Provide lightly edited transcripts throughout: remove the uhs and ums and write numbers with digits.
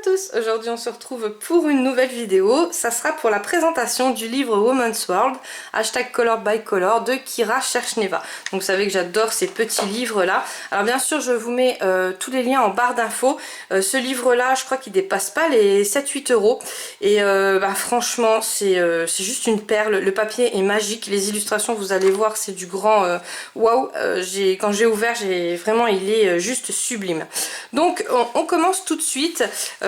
tous, aujourd'hui on se retrouve pour une nouvelle vidéo. Ça sera pour la présentation du livre Woman's World, #Color by Color de Kira Cherchneva. Donc vous savez que j'adore ces petits livres là. Alors bien sûr je vous mets tous les liens en barre d'infos. Ce livre là je crois qu'il dépasse pas les 7-8 euros. Et franchement c'est juste une perle. Le papier est magique, les illustrations vous allez voir c'est du grand waouh. Quand j'ai ouvert vraiment il est juste sublime. Donc on commence tout de suite.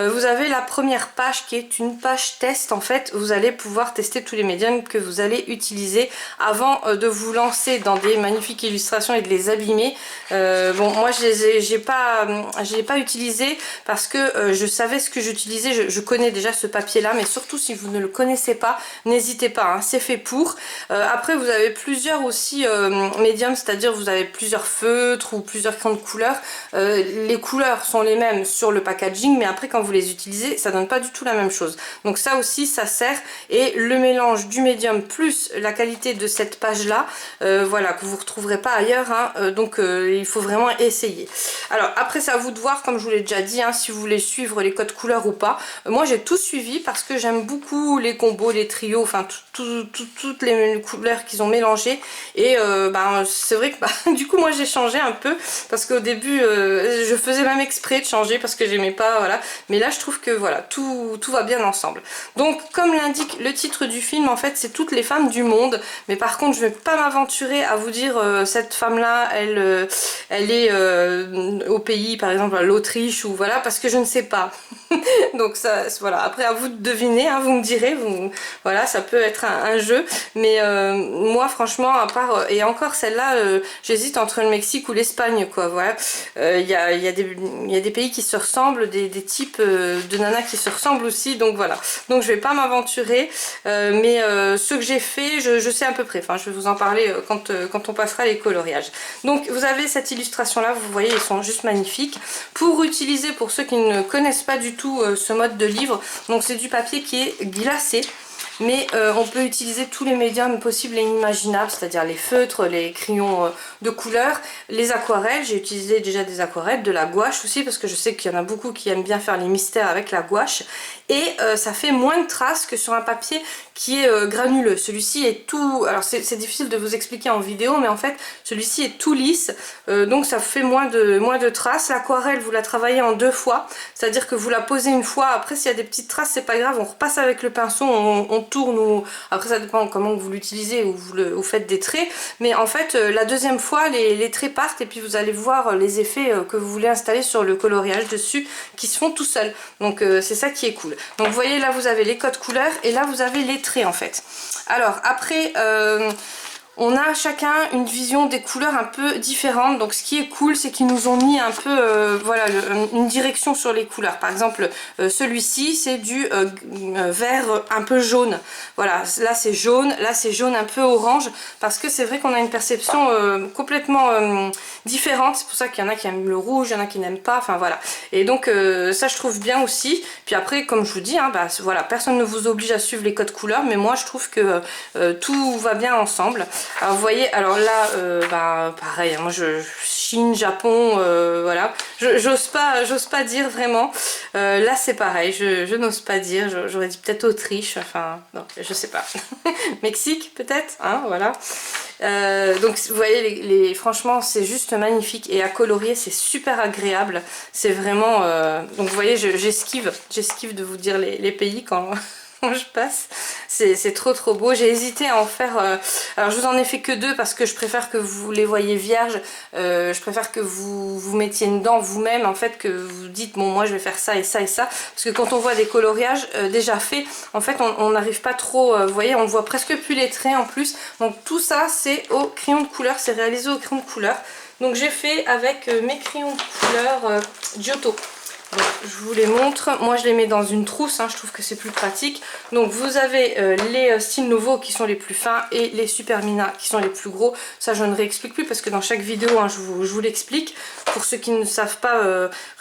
Vous avez la première page qui est une page test. En fait vous allez pouvoir tester tous les médiums que vous allez utiliser avant de vous lancer dans des magnifiques illustrations et de les abîmer. Bon moi j'ai pas utilisé parce que je savais ce que j'utilisais, je connais déjà ce papier là, mais surtout si vous ne le connaissez pas n'hésitez pas, hein, c'est fait pour. Après vous avez plusieurs aussi médiums, c'est-à-dire vous avez plusieurs feutres ou plusieurs crayons de couleur. Les couleurs sont les mêmes sur le packaging, mais après quand vous les utilisez ça donne pas du tout la même chose. Donc ça aussi ça sert, et le mélange du médium plus la qualité de cette page là, voilà, que vous retrouverez pas ailleurs, hein, donc il faut vraiment essayer. Alors après c'est à vous de voir, comme je vous l'ai déjà dit, hein, si vous voulez suivre les codes couleurs ou pas. Moi j'ai tout suivi parce que j'aime beaucoup les combos, les trios, enfin toutes les couleurs qu'ils ont mélangées, et c'est vrai que du coup moi j'ai changé un peu parce qu'au début je faisais même exprès de changer parce que j'aimais pas, voilà, mais là je trouve que voilà tout va bien ensemble. Donc comme l'indique le titre du film, en fait c'est toutes les femmes du monde, mais par contre je vais pas m'aventurer à vous dire cette femme là elle est au pays, par exemple à l'Autriche, ou voilà, parce que je ne sais pas. Donc ça voilà, après à vous de deviner, hein, vous me direz, voilà, ça peut être un jeu, mais moi franchement à part, et encore celle-là j'hésite entre le Mexique ou l'Espagne, quoi, voilà. Il y a des pays qui se ressemblent, des types de nanas qui se ressemblent aussi, donc voilà. Donc je vais pas m'aventurer, mais ceux que j'ai fait, je sais à peu près, enfin je vais vous en parler quand on passera les coloriages. Donc vous avez cette illustration là, vous voyez, ils sont juste magnifiques. Pour utiliser, pour ceux qui ne connaissent pas du tout ce mode de livre, donc c'est du papier qui est glacé. Mais on peut utiliser tous les médiums possibles et inimaginables, c'est-à-dire les feutres, les crayons de couleur, les aquarelles. J'ai utilisé déjà des aquarelles, de la gouache aussi, parce que je sais qu'il y en a beaucoup qui aiment bien faire les mystères avec la gouache. Et ça fait moins de traces que sur un papier qui est granuleux. Celui-ci est tout... Alors c'est difficile de vous expliquer en vidéo, mais en fait celui-ci est tout lisse, donc ça fait moins de traces. L'aquarelle vous la travaillez en 2 fois, c'est-à-dire que vous la posez une fois, après s'il y a des petites traces c'est pas grave, on repasse avec le pinceau, on tourne, ou après ça dépend comment vous l'utilisez, ou vous faites des traits, mais en fait la deuxième fois les traits partent, et puis vous allez voir les effets que vous voulez installer sur le coloriage dessus qui se font tout seuls. Donc c'est ça qui est cool. Donc vous voyez là vous avez les codes couleurs, et là vous avez les traits en fait. Alors après on a chacun une vision des couleurs un peu différente, donc ce qui est cool c'est qu'ils nous ont mis un peu voilà, une direction sur les couleurs. Par exemple celui-ci c'est du vert un peu jaune, voilà, là c'est jaune, là c'est jaune un peu orange, parce que c'est vrai qu'on a une perception complètement différente. C'est pour ça qu'il y en a qui aiment le rouge, il y en a qui n'aiment pas, enfin voilà. Et donc ça je trouve bien aussi. Puis après comme je vous dis, hein, voilà, personne ne vous oblige à suivre les codes couleurs, mais moi je trouve que tout va bien ensemble. Alors vous voyez, alors là pareil, moi Chine, Japon, voilà, j'ose pas dire vraiment. Là c'est pareil, je n'ose pas dire, j'aurais dit peut-être Autriche, enfin non, je sais pas. Mexique peut-être, hein, voilà. Donc vous voyez, franchement c'est juste magnifique, et à colorier c'est super agréable, c'est vraiment donc vous voyez, j'esquive de vous dire les pays quand je passe, c'est trop beau. J'ai hésité à en faire, alors je vous en ai fait que 2 parce que je préfère que vous les voyez vierges, je préfère que vous mettiez dedans vous-même, en fait, que vous dites bon moi je vais faire ça et ça et ça, parce que quand on voit des coloriages déjà faits, en fait on n'arrive pas trop, vous voyez, on voit presque plus les traits en plus. Donc tout ça c'est au crayon de couleur, c'est réalisé au crayon de couleur. Donc j'ai fait avec mes crayons de couleur Giotto. Donc, je vous les montre, moi je les mets dans une trousse, hein, je trouve que c'est plus pratique. Donc vous avez les styles nouveaux qui sont les plus fins, et les Supermina qui sont les plus gros. Ça je ne réexplique plus parce que dans chaque vidéo, hein, je vous l'explique. Pour ceux qui ne savent pas,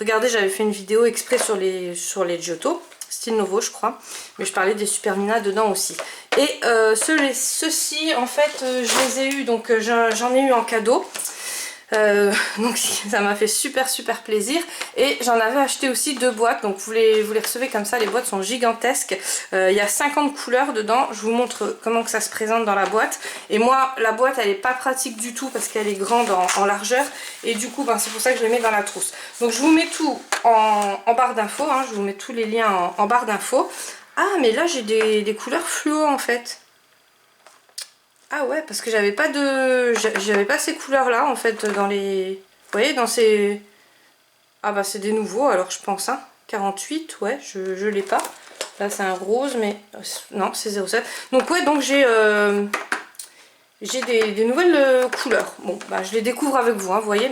regardez, j'avais fait une vidéo exprès sur les Giotto, style nouveau je crois, mais je parlais des Supermina dedans aussi. Et ceux-ci en fait je les ai eu, donc j'en ai eu en cadeau. Donc ça m'a fait super plaisir. Et j'en avais acheté aussi 2 boîtes, donc vous les recevez comme ça, les boîtes sont gigantesques. Il y a 50 couleurs dedans, je vous montre comment que ça se présente dans la boîte. Et moi la boîte elle est pas pratique du tout parce qu'elle est grande en largeur, et du coup ben, c'est pour ça que je les mets dans la trousse. Donc je vous mets tout en barre d'infos, hein, je vous mets tous les liens en barre d'infos. Ah mais là j'ai des couleurs fluo en fait. Ah ouais, parce que j'avais pas ces couleurs là en fait dans les... Vous voyez, dans ces... Ah bah c'est des nouveaux alors je pense, hein. 48, ouais, je l'ai pas. Là c'est un rose, mais... Non, c'est 07. Donc ouais, donc j'ai des nouvelles couleurs. Bon, bah je les découvre avec vous, hein, vous voyez.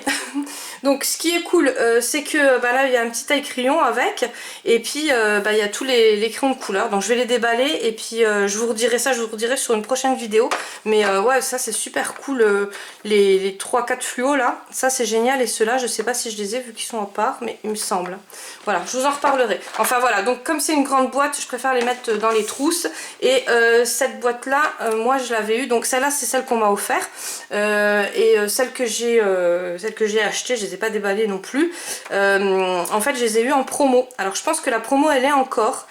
Donc ce qui est cool, c'est que bah, là il y a un petit taille-crayon avec, et puis bah, il y a tous les crayons de couleur. Donc je vais les déballer, et puis je vous redirai ça, je vous redirai sur une prochaine vidéo. Mais ouais, ça c'est super cool, les 3-4 fluos là, ça c'est génial. Et ceux-là, je sais pas si je les ai vu qu'ils sont en part, mais il me semble. Voilà, je vous en reparlerai. Enfin voilà, donc comme c'est une grande boîte, je préfère les mettre dans les trousses. Et cette boîte là, moi je l'avais eu, donc celle-là c'est celle qu'on m'a offert. Et celle que j'ai achetée, je les ai pas déballées non plus. En fait je les ai eu en promo. Alors je pense que la promo elle est encore.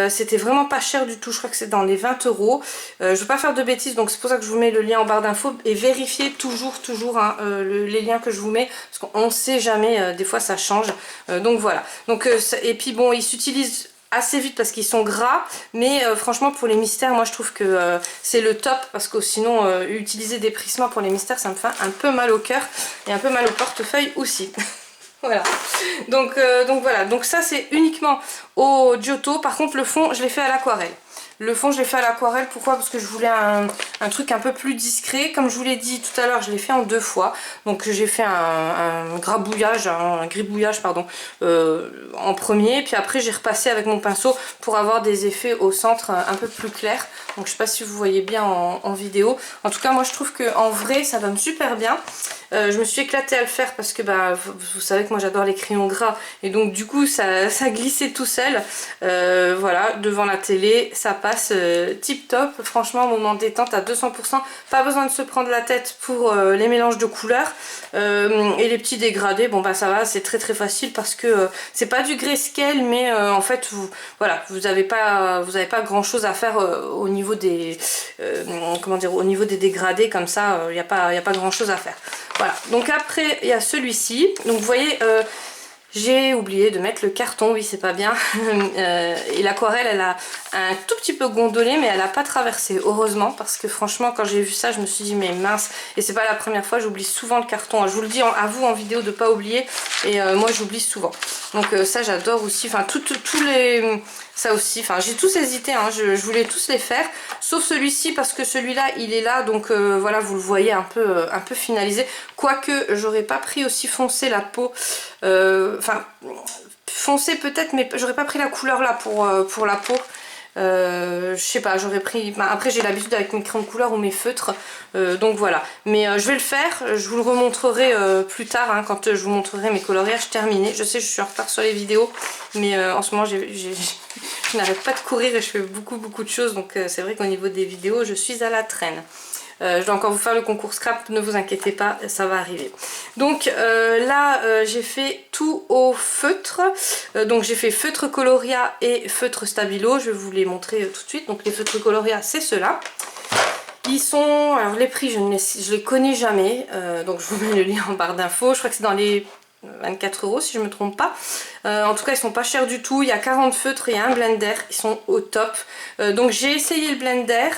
C'était vraiment pas cher du tout, je crois que c'est dans les 20 €. Je veux pas faire de bêtises, donc c'est pour ça que je vous mets le lien en barre d'infos. Et vérifiez toujours hein, les liens que je vous mets, parce qu'on sait jamais, des fois ça change. Donc voilà. Donc, et puis bon, ils s'utilisent assez vite parce qu'ils sont gras, mais franchement pour les mystères moi je trouve que c'est le top, parce que sinon utiliser des prismas pour les mystères ça me fait un peu mal au cœur et un peu mal au portefeuille aussi. Voilà, donc voilà, donc ça c'est uniquement au Giotto. Par contre le fond je l'ai fait à l'aquarelle. Le fond je l'ai fait à l'aquarelle, pourquoi? Parce que je voulais un truc un peu plus discret. Comme je vous l'ai dit tout à l'heure, je l'ai fait en 2 fois. Donc j'ai fait un grabouillage, un gribouillage pardon, en premier. Puis après j'ai repassé avec mon pinceau pour avoir des effets au centre un peu plus clairs. Donc je sais pas si vous voyez bien en vidéo. En tout cas moi je trouve qu'en vrai ça donne super bien. Je me suis éclatée à le faire parce que bah, vous savez que moi j'adore les crayons gras. Et donc du coup ça glissait tout seul. Voilà, devant la télé, ça passe tip top. Franchement, moment détente à 200%. Pas besoin de se prendre la tête pour les mélanges de couleurs. Et les petits dégradés, bon bah ça va, c'est très facile parce que c'est pas du grayscale, mais en fait voilà, vous avez pas grand chose à faire au niveau des comment dire, au niveau des dégradés comme ça, il n'y a pas grand chose à faire. Voilà, donc après il y a celui-ci. Donc vous voyez, j'ai oublié de mettre le carton, oui c'est pas bien. Et l'aquarelle elle a un tout petit peu gondolé, mais elle a pas traversé, heureusement, parce que franchement quand j'ai vu ça je me suis dit mais mince. Et c'est pas la première fois, j'oublie souvent le carton. Je vous le dis à vous en vidéo de pas oublier, et moi j'oublie souvent. Donc ça j'adore aussi, enfin tous les... Ça aussi, enfin j'ai tous hésité, hein, je voulais tous les faire, sauf celui-ci parce que celui-là il est là, donc voilà, vous le voyez un peu finalisé. Quoique j'aurais pas pris aussi foncé la peau, enfin foncé peut-être, mais j'aurais pas pris la couleur là pour la peau. Je sais pas, j'aurais pris... Bah, après j'ai l'habitude avec mes crayons de couleur ou mes feutres, donc voilà. Mais je vais le faire, je vous le remontrerai plus tard, hein, quand je vous montrerai mes coloriages terminés. Je sais je suis en retard sur les vidéos, mais en ce moment je n'arrête pas de courir et je fais beaucoup de choses, donc c'est vrai qu'au niveau des vidéos je suis à la traîne. Je dois encore vous faire le concours scrap, ne vous inquiétez pas, ça va arriver. Donc là j'ai fait tout au feutre, donc j'ai fait feutre coloria et feutre stabilo, je vais vous les montrer tout de suite. Donc les feutres coloria c'est ceux-là. Ils sont, alors les prix je les connais jamais, donc je vous mets le lien en barre d'infos, je crois que c'est dans les 24 € si je me trompe pas. En tout cas ils sont pas chers du tout, il y a 40 feutres et un blender, ils sont au top. Donc j'ai essayé le blender,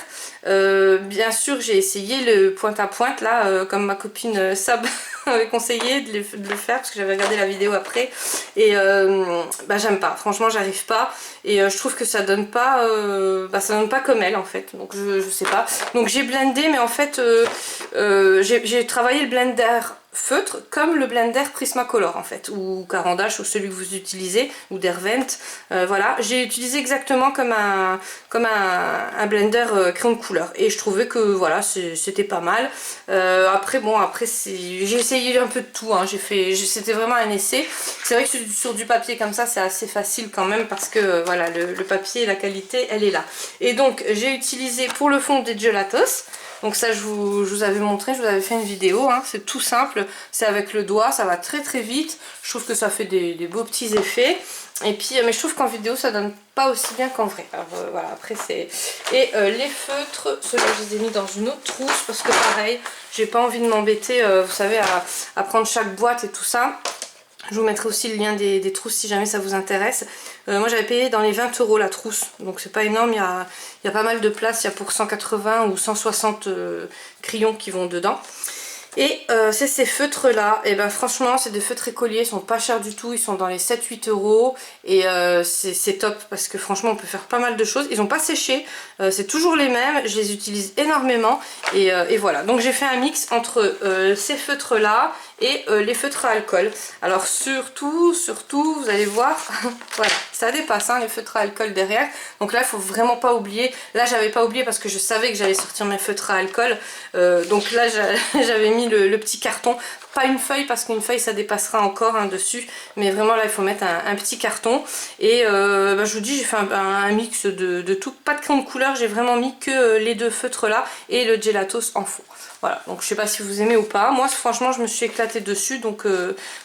bien sûr j'ai essayé le pointe à pointe là, comme ma copine Sab m'avait conseillé de le faire parce que j'avais regardé la vidéo après, et bah j'aime pas, franchement j'arrive pas, et je trouve que ça donne pas comme elle en fait, donc je sais pas. Donc j'ai blendé, mais en fait j'ai travaillé le blender feutre comme le blender Prismacolor en fait, ou Caran d'Ache, ou celui que vous utilisez, ou Derwent, voilà, j'ai utilisé exactement comme un blender crayon de couleur, et je trouvais que voilà c'était pas mal. Après bon, après j'ai essayé un peu de tout, hein. C'était vraiment un essai. C'est vrai que sur du papier comme ça c'est assez facile quand même, parce que voilà, le papier, la qualité elle est là. Et donc j'ai utilisé pour le fond des gelatos. Donc ça je vous avais montré, je vous avais fait une vidéo, hein. C'est tout simple, c'est avec le doigt, ça va très très vite. Je trouve que ça fait des beaux petits effets. Et puis, mais je trouve qu'en vidéo ça donne pas aussi bien qu'en vrai. Alors voilà, après c'est... Et les feutres, ceux-là je les ai mis dans une autre trousse parce que pareil, j'ai pas envie de m'embêter, vous savez, à prendre chaque boîte et tout ça. Je vous mettrai aussi le lien des trousses si jamais ça vous intéresse. Moi j'avais payé dans les 20 € la trousse, donc c'est pas énorme, il y a pas mal de place, il y a pour 180 ou 160 crayons qui vont dedans. Et c'est ces feutres là, et ben franchement c'est des feutres écoliers, ils sont pas chers du tout, ils sont dans les 7-8 € et c'est top parce que franchement on peut faire pas mal de choses. Ils ont pas séché, c'est toujours les mêmes, je les utilise énormément et voilà. Donc j'ai fait un mix entre ces feutres là et les feutres à alcool. Alors surtout vous allez voir, voilà, ça dépasse hein, les feutres à alcool derrière. Donc là il faut vraiment pas oublier, là j'avais pas oublié parce que je savais que j'allais sortir mes feutres à alcool, donc là j'avais mis le petit carton, pas une feuille parce qu'une feuille ça dépassera encore hein, dessus, mais vraiment là il faut mettre un petit carton. Et je vous dis j'ai fait un mix de tout, pas de crayon de couleur, j'ai vraiment mis que les deux feutres là et le gelatos en fond. Voilà, donc je sais pas si vous aimez ou pas, moi franchement je me suis éclatée dessus, donc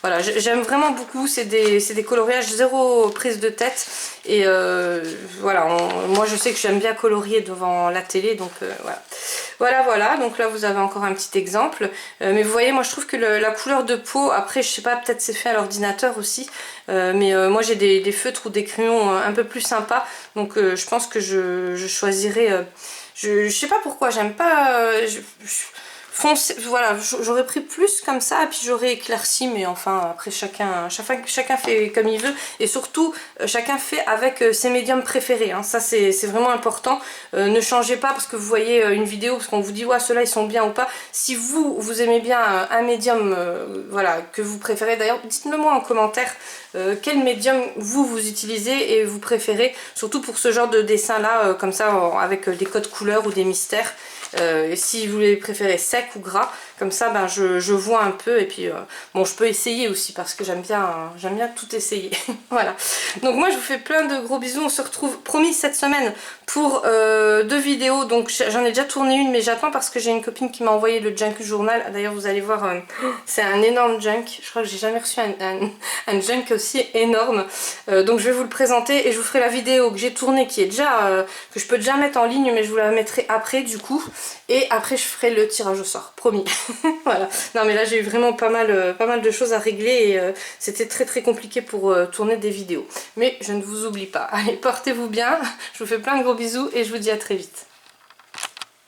voilà, j'aime vraiment beaucoup, c'est des coloriages zéro prise de tête. Et voilà, moi je sais que j'aime bien colorier devant la télé, donc voilà, donc là vous avez encore un petit exemple. Mais vous voyez, moi je trouve que la couleur de peau, après je sais pas, peut-être c'est fait à l'ordinateur aussi, mais moi j'ai des feutres ou des crayons un peu plus sympas, donc je pense que je choisirais, je sais pas pourquoi, j'aime pas... foncé, voilà, j'aurais pris plus comme ça et puis j'aurais éclairci, mais enfin après chacun fait comme il veut et surtout chacun fait avec ses médiums préférés hein. Ça c'est vraiment important, ne changez pas parce que vous voyez une vidéo parce qu'on vous dit ouais ceux-là ils sont bien ou pas. Si vous aimez bien un médium voilà, que vous préférez, d'ailleurs dites-le moi en commentaire quel médium vous utilisez et vous préférez, surtout pour ce genre de dessin là, comme ça avec des codes couleurs ou des mystères. Et si vous les préférez sec ou gras, comme ça ben, je vois un peu et puis bon je peux essayer aussi parce que j'aime bien tout essayer. Voilà, donc moi je vous fais plein de gros bisous, on se retrouve promis cette semaine pour 2 vidéos. Donc j'en ai déjà tourné une mais j'attends parce que j'ai une copine qui m'a envoyé le junk journal, d'ailleurs vous allez voir c'est un énorme junk, je crois que j'ai jamais reçu un junk aussi énorme, donc je vais vous le présenter et je vous ferai la vidéo que j'ai tournée qui est déjà que je peux déjà mettre en ligne, mais je vous la mettrai après du coup. Et après je ferai le tirage au sort, promis. Voilà. Non mais là j'ai eu vraiment pas mal de choses à régler et c'était très compliqué pour tourner des vidéos. Mais je ne vous oublie pas. Allez, portez-vous bien, je vous fais plein de gros bisous et je vous dis à très vite.